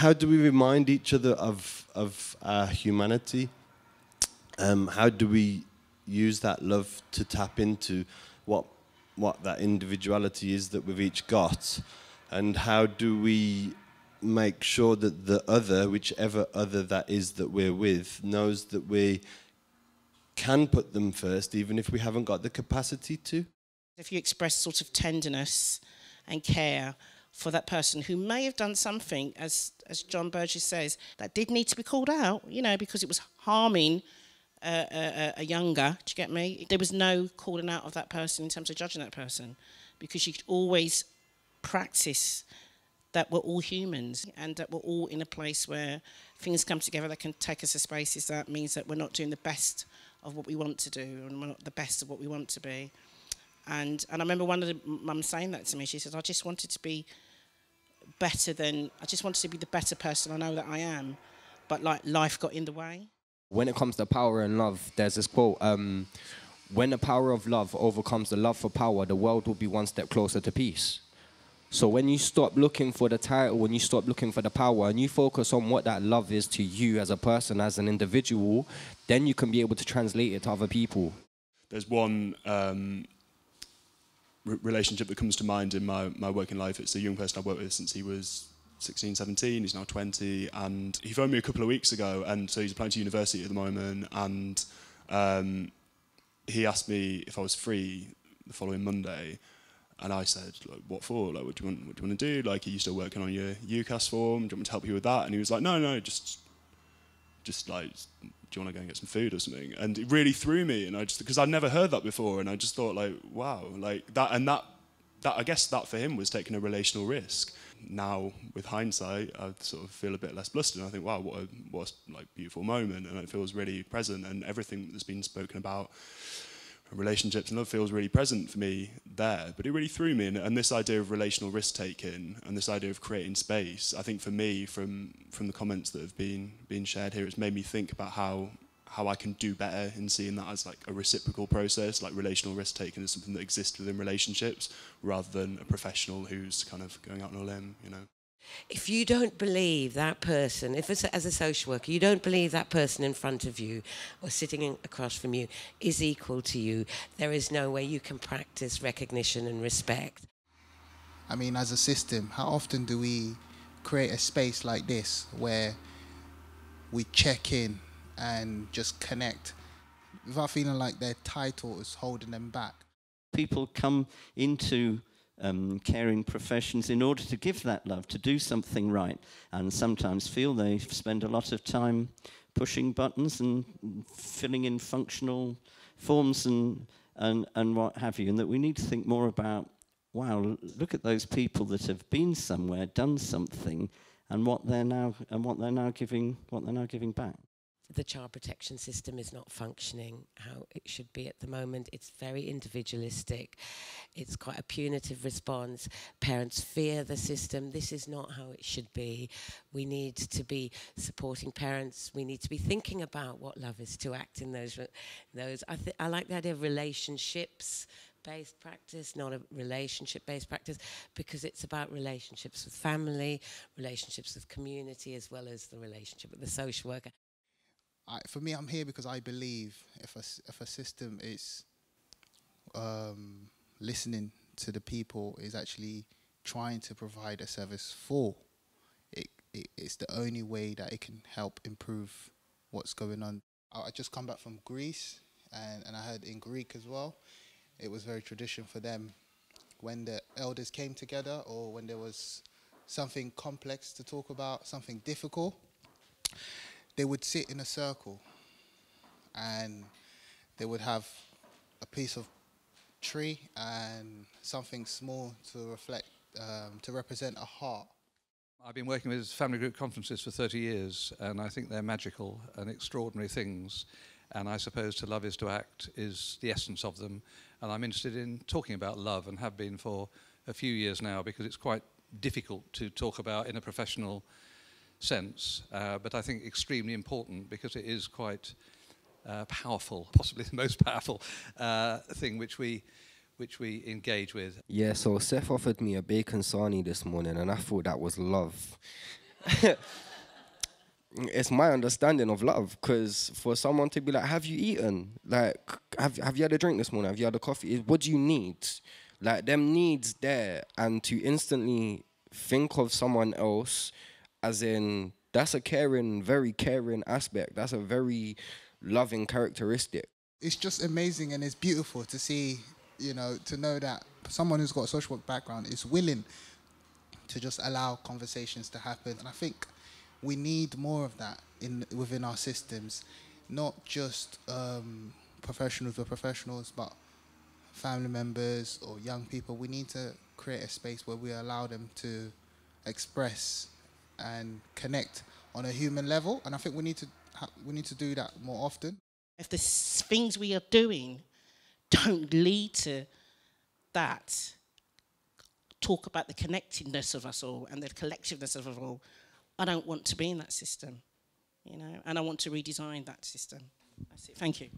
how do we remind each other of our humanity? How do we use that love to tap into what that individuality is that we've each got? And how do we make sure that the other, whichever other that is that we're with, knows that we can put them first, even if we haven't got the capacity to? If you express sort of tenderness and care for that person who may have done something, as John Burgess says, that did need to be called out, you know, because it was harming a younger, do you get me? There was no calling out of that person in terms of judging that person, because you could always practice that we're all humans and that we're all in a place where things come together that can take us to spaces that means that we're not doing the best of what we want to do and we're not the best of what we want to be. And I remember one of the mums saying that to me. She said, I just wanted to be better than, I just wanted to be the better person I know that I am, but like life got in the way. When it comes to power and love, there's this quote, when the power of love overcomes the love for power, the world will be one step closer to peace. So when you stop looking for the title, when you stop looking for the power, and you focus on what that love is to you as a person, as an individual, then you can be able to translate it to other people. There's one relationship that comes to mind in my working life. It's a young person I've worked with since he was 16, 17, he's now 20, and he phoned me a couple of weeks ago, and so he's applying to university at the moment, and he asked me if I was free the following Monday. And I said, like, what for? Like, what do you want to do? Like, are you still working on your UCAS form? Do you want me to help you with that? And he was like, no, just like, do you want to go and get some food or something? And it really threw me, and because I'd never heard that before, and I just thought, like, wow, like that, and that I guess that for him was taking a relational risk. Now, with hindsight, I sort of feel a bit less blustered, and I think, wow, what a like beautiful moment, and it feels really present, and everything that's been spoken about relationships and love feels really present for me there. But it really threw me, and this idea of relational risk taking and this idea of creating space, I think for me, from the comments that have been shared here, it's made me think about how I can do better in seeing that as like a reciprocal process. Like, relational risk taking is something that exists within relationships rather than a professional who's kind of going out on a limb, you know. If you don't believe that person, if it's as a social worker, you don't believe that person in front of you or sitting across from you is equal to you, there is no way you can practice recognition and respect. I mean, as a system, how often do we create a space like this where we check in and just connect without feeling like their title is holding them back? People come into caring professions in order to give that love, to do something right, and sometimes feel they spend a lot of time pushing buttons and filling in functional forms and what have you, and that we need to think more about, wow, look at those people that have been somewhere, done something, and what they're now giving back. The child protection system is not functioning how it should be at the moment. It's very individualistic. It's quite a punitive response. Parents fear the system. This is not how it should be. We need to be supporting parents. We need to be thinking about what love is, to act in those. I like the idea of relationships-based practice, not a relationship-based practice, because it's about relationships with family, relationships with community, as well as the relationship with the social worker. For me, I'm here because I believe if a system is listening to the people, is actually trying to provide a service for, it's the only way that it can help improve what's going on. I just come back from Greece, and I heard in Greek as well, it was very traditional for them when the elders came together, or when there was something complex to talk about, something difficult, they would sit in a circle and they would have a piece of tree and something small to reflect, to represent a heart. I've been working with family group conferences for 30 years, and I think they're magical and extraordinary things. And I suppose to love is to act is the essence of them. And I'm interested in talking about love, and have been for a few years now, because it's quite difficult to talk about in a professional sense, but I think extremely important, because it is quite powerful, possibly the most powerful thing which we engage with. Yeah, so Seth offered me a bacon sarnie this morning, and I thought that was love. It's my understanding of love, because for someone to be like, have you eaten? Like, have you had a drink this morning? Have you had a coffee? What do you need? Like, them needs there, and to instantly think of someone else as in, that's a caring, very caring aspect. That's a very loving characteristic. It's just amazing, and it's beautiful to see, you know, to know that someone who's got a social work background is willing to just allow conversations to happen. And I think we need more of that within our systems, not just professionals or professionals, but family members or young people. We need to create a space where we allow them to express and connect on a human level. And I think we need to do that more often. If the things we are doing don't lead to that, talk about the connectedness of us all and the collectiveness of us all, I don't want to be in that system, you know, and I want to redesign that system. That's it. Thank you.